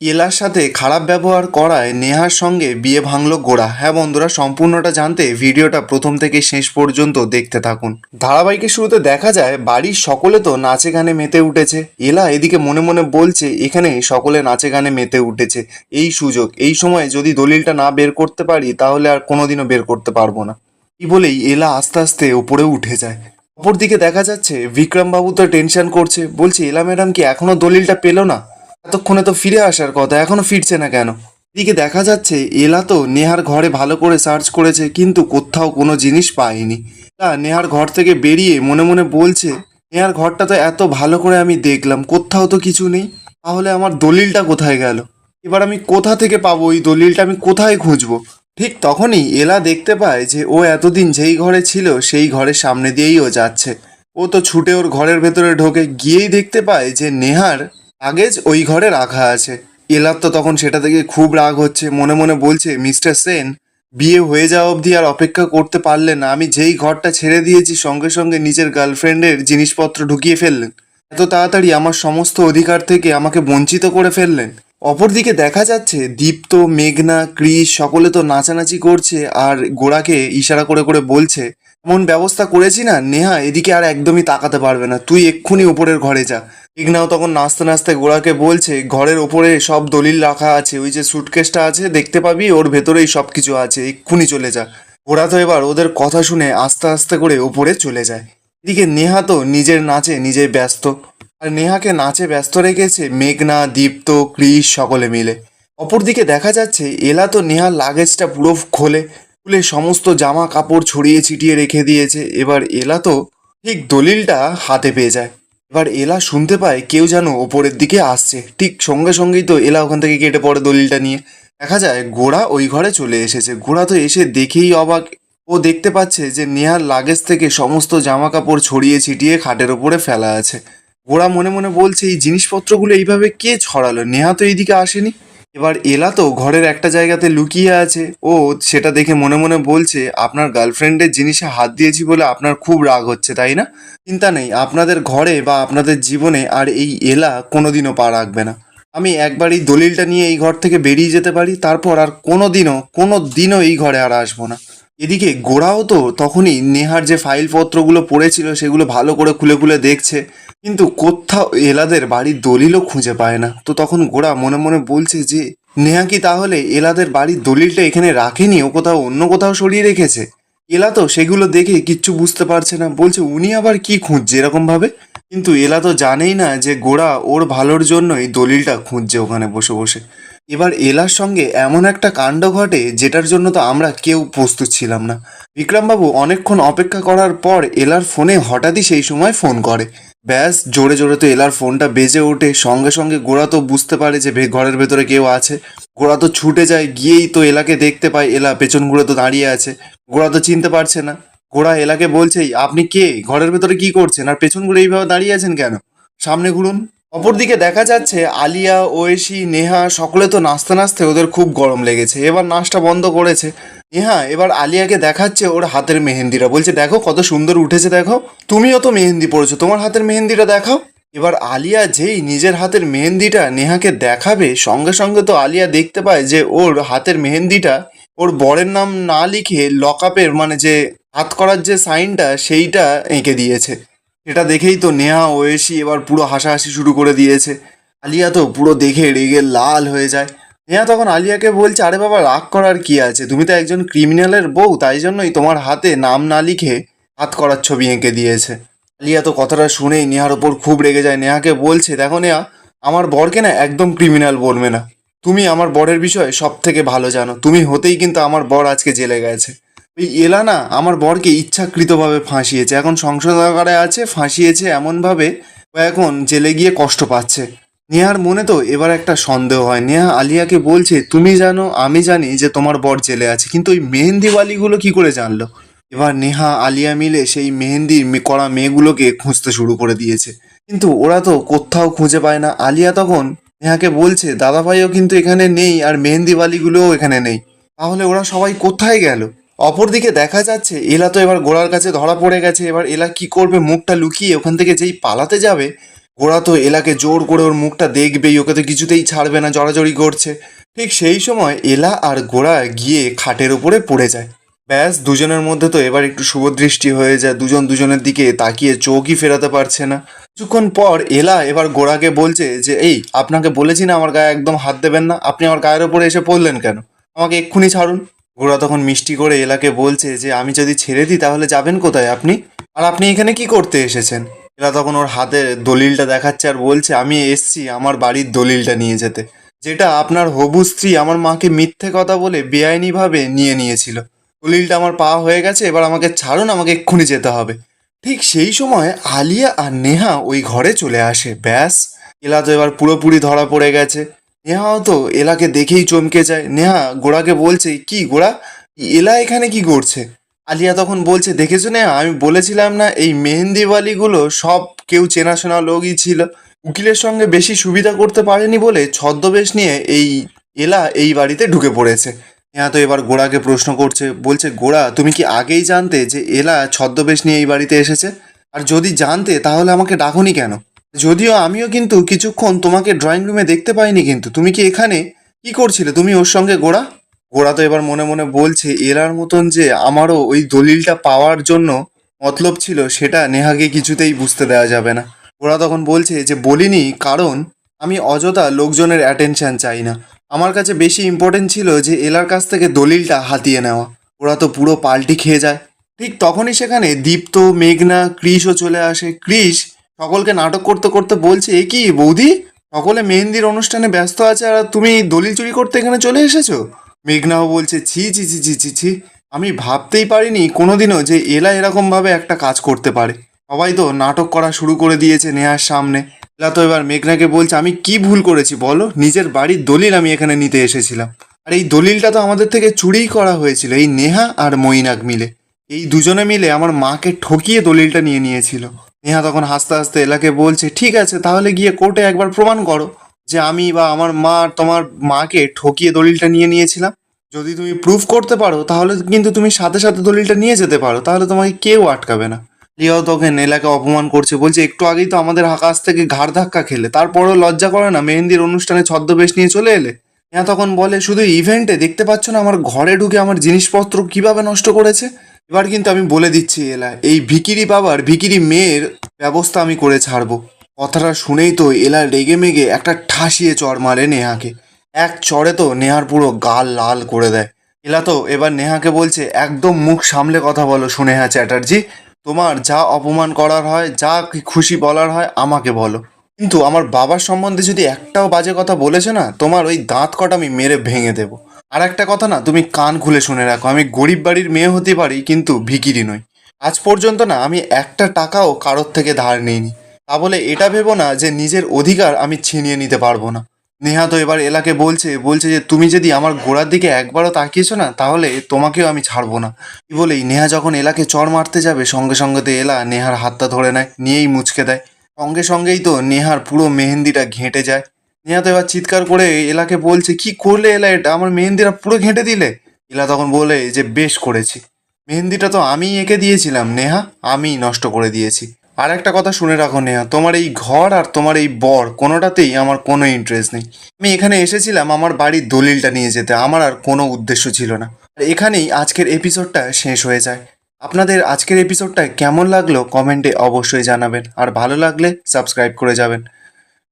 এলার সাথে খারাপ ব্যবহার করায় নেহার সঙ্গে বিয়ে ভাঙল গোড়া। হ্যাঁ বন্ধুরা, সম্পূর্ণটা জানতে ভিডিওটা প্রথম থেকে শেষ পর্যন্ত দেখতে থাকুন। ধারাবাহিকের শুরুতে দেখা যায় বাড়ির সকলে তো নাচে গানে মেতে উঠেছে। এলা এদিকে মনে মনে বলছে এখানে সকলে নাচে গানে মেতে উঠেছে, এই সুযোগ, এই সময় যদি দলিলটা না বের করতে পারি তাহলে আর কোনোদিনও বের করতে পারবো না। এই বলেই এলা আস্তে আস্তে উপরে উঠে যায়। অপরদিকে দেখা যাচ্ছে বিক্রম বাবু তো টেনশন করছে, বলছে এলা ম্যাডাম কি এখনো দলিলটা পেলো না? এতক্ষণে তো ফিরে আসার কথা, এখনো ফিরছে না কেন? এদিকে দেখা যাচ্ছে এলা তো নেহার ঘরে ভালো করে সার্চ করেছে কিন্তু কোথাও কোনো জিনিস পায়নি। তা নেহার ঘর থেকে বেরিয়ে মনে মনে বলছে নেহার ঘরটা তো এত ভালো করে আমি দেখলাম, কোথাও তো কিছু নেই, তাহলে আমার দলিলটা কোথায় গেল? এবার আমি কোথা থেকে পাবো ওই দলিলটা, আমি কোথায় খুঁজবো? ঠিক তখনই এলা দেখতে পায় যে ও এতদিন যেই ঘরে ছিল সেই ঘরের সামনে দিয়েই ও যাচ্ছে। ও তো ছুটে ওর ঘরের ভেতরে ঢোকে, গিয়েই দেখতে পায় যে নেহার লাগেজ ওই ঘরে রাখা আছে। এলার তো তখন সেটা থেকে খুব রাগ হচ্ছে, মনে মনে বলছে মিস্টার সেন, বিয়ে হয়ে যাওয়া অবধি আর অপেক্ষা করতে পারলেন না? আমি যেই ঘরটা ছেড়ে দিয়েছি সঙ্গে সঙ্গে নিজের গার্লফ্রেন্ডের জিনিসপত্র ঢুকিয়ে ফেললেন, এত তাড়াতাড়ি আমার সমস্ত অধিকার থেকে আমাকে বঞ্চিত করে ফেললেন। অপরদিকে দেখা যাচ্ছে দীপ্ত, মেঘনা, ক্রিস সকলে তো নাচানাচি করছে আর গোড়াকে ইশারা করে করে বলছে এমন ব্যবস্থা করেছি না নেহা এদিকে আর একদমই তাকাতে পারবে না, তুই এক্ষুনি ওপরের ঘরে যা। মেঘনাও তখন নাচতে নাচতে গোড়াকে বলছে ঘরের ওপরে সব দলিল রাখা আছে, ওই যে সুটকেসটা আছে দেখতে পাবি, ওর ভেতরেই সব কিছু আছে, এক্ষুনি চলে যা। গোড়া তো এবার ওদের কথা শুনে আস্তে আস্তে করে ওপরে চলে যায়। এদিকে নেহা তো নিজের নাচে নিজেই ব্যস্ত, আর নেহাকে নাচে ব্যস্ত রেখেছে মেঘনা, দীপ্ত, ক্রিস সকলে মিলে। অপরদিকে দেখা যাচ্ছে এলা তো নেহার লাগেজটা পুরো খুলে খুলে সমস্ত জামা কাপড় ছড়িয়ে ছিটিয়ে রেখে দিয়েছে। এবার এলা তো ঠিক দলিলটা হাতে পেয়ে যায়। এবার এলা শুনতে পায় কেউ যেন ওপরের দিকে আসছে, ঠিক সঙ্গে সঙ্গেই তো এলা ওখান থেকে কেটে পড়ে দলিলটা নিয়ে। দেখা যায় গোড়া ওই ঘরে চলে এসেছে। গোড়া তো এসে দেখেই অবাক, ও দেখতে পাচ্ছে যে নেহার লাগেজ থেকে সমস্ত জামা কাপড় ছড়িয়ে ছিটিয়ে খাটের ওপরে ফেলা আছে। গোরা মনে মনে বলছে এই জিনিসপত্রগুলো এইভাবে কে ছড়ালো, নেহা তো এইদিকে আসেনি। এবার এলা তো ঘরের একটা জায়গাতে লুকিয়ে আছে, ও সেটা দেখে মনে মনে বলছে আপনার গার্লফ্রেন্ডের জিনিসে হাত দিয়েছি বলে আপনার খুব রাগ হচ্ছে তাই না? চিন্তা নেই, আপনাদের ঘরে বা আপনাদের জীবনে আর এই এলা কোনোদিনও পা রাখবে না। আমি একবার এই দলিলটা নিয়ে এই ঘর থেকে বেরিয়ে যেতে পারি, তারপর আর কোনো দিনও এই ঘরে আর আসবো না। এদিকে গোড়াও তো তখনই নেহার যে ফাইলপত্রগুলো পড়েছিল সেগুলো ভালো করে খুলে খুলে দেখছে, কিন্তু কোথাও এলাদের বাড়ির দলিলও খুঁজে পায় না। তো তখন গোরা মনে মনে বলছে যে নেহা কি তাহলে এলাদের বাড়ির দলিলটা এখানে রাখেনি, ও কোথাও অন্য কোথাও সরিয়ে রেখেছে? এলা তো সেগুলো দেখে কিচ্ছু বুঝতে পারছে না, বলছে উনি আবার কি খুঁজছে এরকম ভাবে। কিন্তু এলা তো জানেই না যে গোরা ওর ভালোর জন্যই দলিলটা খুঁজছে ওখানে বসে বসে। এবার এলার সঙ্গে এমন একটা কাণ্ড ঘটে যেটার জন্য তো আমরা কেউ প্রস্তুত ছিলাম না। বিক্রমবাবু অনেকক্ষণ অপেক্ষা করার পর এলার ফোনে হঠাৎই সেই সময় ফোন করে। ব্যাস জোরে জোরে তো এলার ফোনটা বেজে ওঠে, সঙ্গে সঙ্গে গোরা তো বুঝতে পারে যে ঘরের ভেতরে কেউ আছে। গোরা তো ছুটে যায়, গিয়েই তো এলাকে দেখতে পায় এলা পেছন ঘুরে তো দাঁড়িয়ে আছে। গোরা তো চিনতে পারছে না। গোরা এলাকে বলছে আপনি কে, ঘরের ভেতরে কি করছেন, আর পেছন ঘুরে এইভাবে দাঁড়িয়ে আছেন কেন, সামনে ঘুরুন। অপরদিকে দেখা যাচ্ছে আলিয়া, ঐশী, নেহা সকলে তো নাচতে নাচতে ওদের খুব গরম লেগেছে, এবার নাচটা বন্ধ করেছে। নেহা এবার আলিয়াকে দেখাচ্ছে ওর হাতের মেহেন্দিটা, বলছে দেখো কত সুন্দর উঠেছে, দেখো তুমিও তো মেহেন্দি পড়েছো, তোমার হাতের মেহেন্দিটা দেখাও। এবার আলিয়া যেই নিজের হাতের মেহেন্দিটা নেহাকে দেখাবে, সঙ্গে সঙ্গে তো আলিয়া দেখতে পায় যে ওর হাতের মেহেন্দিটা ওর বরের নাম না লিখে লকআপের মানে যে হাত করার যে সাইনটা সেইটা এঁকে দিয়েছে। সেটা দেখেই তো নেহা ঐশী এবার পুরো হাসাহাসি শুরু করে দিয়েছে। আলিয়া তো পুরো দেখে রেগে লাল হয়ে যায়। নেহা তখন আলিয়াকে বলছে আরে বাবা রাগ করার কি আছে, তুমি তো একজন ক্রিমিনালের বউ, তাই জন্যই তোমার হাতে নাম না লিখে হাত করার ছবি এঁকে দিয়েছে। আলিয়া তো কথাটা শুনেই নেহার ওপর খুব রেগে যায়, নেহাকে বলছে দেখো নেহা, আমার বরকে না একদম ক্রিমিনাল বলবে না, তুমি আমার বরের বিষয়ে সব থেকে ভালো জানো, তুমি হতেই কিন্তু আমার বর আজকে জেলে গেছে। ওই এলা না আমার বরকে ইচ্ছাকৃতভাবে ফাঁসিয়েছে, এখন সংশোধনাগারে আছে, ফাঁসিয়েছে এমনভাবে ও এখন জেলে গিয়ে কষ্ট পাচ্ছে। নেহার মনে তো এবার একটা সন্দেহ হয়। নেহা আলিয়াকে বলছে তুমি জানো আমি জানি যে তোমার বর জেলে আছে, কিন্তু ওই মেহেন্দিওয়ালিগুলো কি করে জানলো? এবার নেহা আলিয়া মিলে সেই মেহেন্দি করা মেয়েগুলোকে খুঁজতে শুরু করে দিয়েছে, কিন্তু ওরা তো কোথাও খুঁজে পায় না। আলিয়া তখন নেহাকে বলছে দাদাভাইও কিন্তু এখানে নেই আর মেহেন্দিওয়ালিগুলোও এখানে নেই, তাহলে ওরা সবাই কোথায় গেল? অপরদিকে দেখা যাচ্ছে এলা তো এবার গোড়ার কাছে ধরা পড়ে গেছে। এবার এলা কি করবে, মুখটা লুকিয়ে ওখান থেকে যেই পালাতে যাবে গোরা তো এলাকে জোর করে ওর মুখটা দেখবেই, ওকে তো কিছুতেই ছাড়বে না, জড়াজড়ি করছে। ঠিক সেই সময় এলা আর গোরা গিয়ে খাটের ওপরে পড়ে যায়। ব্যাস, দুজনের মধ্যে তো এবার একটু শুভদৃষ্টি হয়ে যায়, দুজন দুজনের দিকে তাকিয়ে চোখই ফেরাতে পারছে না। কিছুক্ষণ পর এলা এবার গোরাকে বলছে যে, এই আপনাকে বলেছি না আমার গায়ে একদম হাত দেবেন না, আপনি আমার গায়ের ওপরে এসে পড়লেন কেন? আমাকে এক্ষুনি ছাড়ুন। গোরা তখন মিষ্টি করে এলাকে বলছে যে, আমি যদি ছেড়ে দিই তাহলে যাবেন কোথায় আপনি? আর আপনি এখানে কি করতে এসেছেন? এলা তখন ওর হাতে দলিলটা দেখাচ্ছে আর বলছে, আমি এসছি আমার বাড়ির দলিলটা নিয়ে যেতে, যেটা আপনার হবু স্ত্রী আমার মাকে মিথ্যে কথা বলে বেআইনিভাবে নিয়ে নিয়েছিল। দলিলটা আমার পাওয়া হয়ে গেছে, এবার আমাকে ছাড়ুন, আমাকে এক্ষুনি যেতে হবে। ঠিক সেই সময় আলিয়া আর নেহা ওই ঘরে চলে আসে। ব্যাস, এলা তো এবার পুরোপুরি ধরা পড়ে গেছে। নেহাও তো এলাকে দেখেই চমকে যায়। নেহা গোড়াকে বলছে, কি গোড়া, এলা এখানে কি করছে? আলিয়া তখন বলছে, দেখেছো নেহা, আমি বলেছিলাম না এই মেহেন্দিওয়ালিগুলো সব কেউ চেনাশোনা লোকই ছিল। উকিলের সঙ্গে বেশি সুবিধা করতে পারেনি বলে ছদ্মবেশ নিয়ে এই এলা এই বাড়িতে ঢুকে পড়েছে। নেহা তো এবার গোড়াকে প্রশ্ন করছে, বলছে, গোড়া তুমি কি আগেই জানতে যে এলা ছদ্মবেশ নিয়ে এই বাড়িতে এসেছে? আর যদি জানতে তাহলে আমাকে ডাকোনি কেন? যদিও আমিও কিন্তু কিছুক্ষণ তোমাকে ড্রয়িং রুমে দেখতে পাইনি, কিন্তু তুমি কি এখানে কি করছিলে তুমি ওর সঙ্গে গোড়া? গোড়া তো এবার মনে মনে বলছে, এলার মতন যে আমারও ওই দলিলটা পাওয়ার জন্য মতলব ছিল সেটা নেহাকে কিছুতেই বুঝতে দেওয়া যাবে না। গোড়া তখন বলছে যে, বলিনি কারণ আমি অযথা লোকজনের অ্যাটেনশন চাই না, আমার কাছে বেশি ইম্পর্টেন্ট ছিল যে এলার কাছ থেকে দলিলটা হাতিয়ে নেওয়া। ওরা তো পুরো পাল্টি খেয়ে যায়। ঠিক তখনই সেখানে দীপ্ত, মেঘনা, কৃষও চলে আসে। কৃষ সকলকে নাটক করতে করতে বলছে, এ কি বৌদি, সকলে মেহেন্দির অনুষ্ঠানে ব্যস্ত আছে আর তুমি দলিল চুরি করতে এখানে চলে এসেছো? মেঘনাও বলছে, ছি ছি ছি ছি ছি ছি, আমি ভাবতেই পারিনি কোনোদিনও যে এলা এরকমভাবে একটা কাজ করতে পারে। সবাই তো নাটক করা শুরু করে দিয়েছে নেহার সামনে। এলা তো এবার মেঘনাকে বলছে, আমি কি ভুল করেছি বলো? নিজের বাড়ির দলিল আমি এখানে নিতে এসেছিলাম, আর এই দলিলটা তো আমাদের থেকে চুরিই করা হয়েছিল এই নেহা আর মৈনাক মিলে। এই দুজনে মিলে আমার মাকে ঠকিয়ে দলিলটা নিয়ে নিয়েছিল। নেহা তখন হাসতে হাসতে এলাকে বলছে, ঠিক আছে তাহলে গিয়ে কোর্টে একবার প্রমাণ করো যে আমি বা আমার মা তোমার মাকে ঠকিয়ে দলিলটা নিয়ে নিয়েছিলাম। যদি তুমি প্রুফ করতে পারো তাহলে কিন্তু তুমি সাথে সাথে দলিলটা নিয়ে যেতে পারো, তাহলে তোমাকে কেউ আটকাবে না। লিয়াও তোকে নেলাকে অপমান করছে, বলছে, একটু আগেই তো আমাদের কাছ থেকে ঘাড় ধাক্কা খেলে, তারপরও লজ্জা করে না মেহেন্দির অনুষ্ঠানে ছদ্মবেশ নিয়ে চলে এলে? হ্যাঁ, তখন বলে, শুধু ইভেন্টে দেখতে পাচ্ছ না আমার ঘরে ঢুকে আমার জিনিসপত্র কিভাবে নষ্ট করেছে? এবার কিন্তু আমি বলে দিচ্ছি এলা, এই ভিকিরি বাবার ভিকিরি মেয়ের ব্যবস্থা আমি করে ছাড়বো। কথাটা শুনেই তো এলা রেগে মেগে একটা ঠাসিয়ে চড় মারে নেহাকে। এক চড়ে তো নেহার পুরো গাল লাল করে দেয়। এলা তো এবার নেহাকে বলছে, একদম মুখ সামলে কথা বলো সুনেহা চ্যাটার্জি, তোমার যা অপমান করার হয়, যা খুশি বলার হয় আমাকে বলো, কিন্তু আমার বাবার সম্বন্ধে যদি একটাও বাজে কথা বলেছো না, তোমার ওই দাঁত কটা আমি মেরে ভেঙে দেবো। আর একটা কথা না, তুমি কান খুলে শুনে রাখো, আমি গরিব বাড়ির মেয়ে হতে পারি কিন্তু ভিকিরি নই। আজ পর্যন্ত না আমি একটা টাকাও কারোর থেকে ধার নিইনি, তা বলে এটা ভেবো না যে নিজের অধিকার আমি ছিনিয়ে নিতে পারবো না। নেহা তো এবার এলাকে বলছে বলছে যে, তুমি যদি আমার গোড়ার দিকে একবারও তাকিয়েছো না তাহলে তোমাকেও আমি ছাড়বো না। কি বলেই নেহা যখন এলাকে চড় মারতে যাবে, সঙ্গে সঙ্গে তো এলা নেহার হাতটা ধরে নেয়, নিয়েই মুচকে দেয়। সঙ্গে সঙ্গেই তো নেহার পুরো মেহেন্দিটা ঘেঁটে যায়। নেহা তো এবার চিৎকার করে এলাকে বলছে, কি করলে এলা, এটা আমার মেহেন্দিটা পুরো ঘেঁটে দিলে। এলা তখন বলে যে, বেশ করেছি, মেহেন্দিটা তো আমিই এঁকে দিয়েছিলাম নেহা, আমিই নষ্ট করে দিয়েছি। আর একটা কথা শুনে রাখো নেহা, তোমার এই ঘর আর তোমার এই বর কোনোটাতেই আমার কোনো ইন্টারেস্ট নেই। আমি এখানে এসেছিলাম আমার বাড়ির দলিলটা নিয়ে যেতে, আমার আর কোনো উদ্দেশ্য ছিল না। আর এখানেই আজকের এপিসোডটা শেষ হয়ে যায়। আপনাদের আজকের এপিসোডটা কেমন লাগলো কমেন্টে অবশ্যই জানাবেন, আর ভালো লাগলে সাবস্ক্রাইব করে যাবেন।